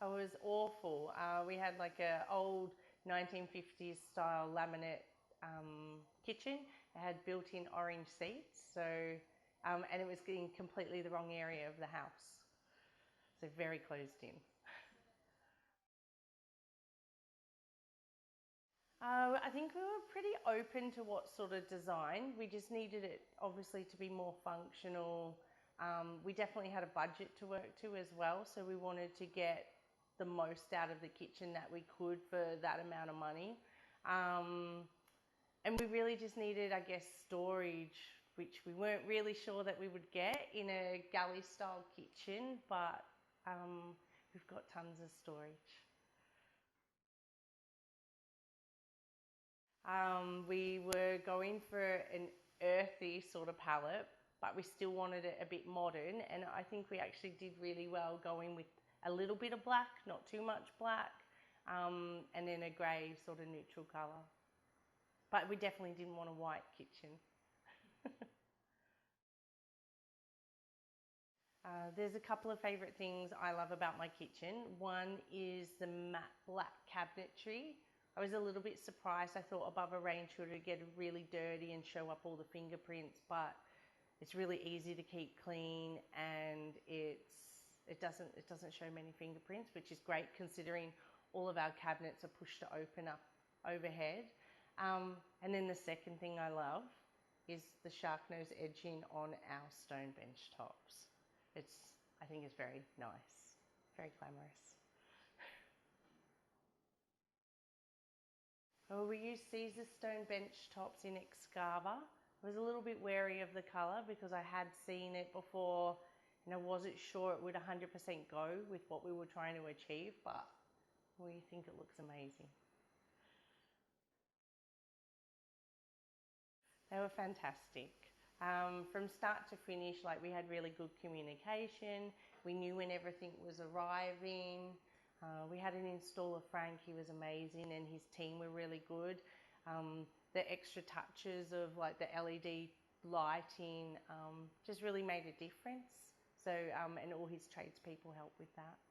It was awful. We had like an old 1950s style laminate kitchen. It had built-in orange seats, so and it was in completely the wrong area of the house, so very closed in. I think we were pretty open to what sort of design. We just needed it obviously to be more functional. We definitely had a budget to work to as well, so we wanted to get the most out of the kitchen that we could for that amount of money. And we really just needed, I guess, storage, which we weren't really sure that we would get in a galley style kitchen, but we've got tons of storage. We were going for an earthy sort of palette, but we still wanted it a bit modern, and I think we actually did really well going with a little bit of black, not too much black, and then a grey sort of neutral colour. But we definitely didn't want a white kitchen. There's a couple of favourite things I love about my kitchen. One is the matte black cabinetry. I was a little bit surprised. I thought above a range hood it would get really dirty and show up all the fingerprints, but it's really easy to keep clean, and it doesn't show many fingerprints, which is great considering all of our cabinets are pushed to open up overhead. And then the second thing I love is the shark nose edging on our stone bench tops. I think it's very nice, very glamorous. Well, we used Caesar stone bench tops in Excava. I was a little bit wary of the colour because I had seen it before and I wasn't sure it would 100% go with what we were trying to achieve, but we think it looks amazing. They were fantastic. From start to finish, like, we had really good communication. We knew when everything was arriving. We had an installer, Frank. He was amazing, and his team were really good. The extra touches of like the LED lighting just really made a difference. So, and all his tradespeople helped with that.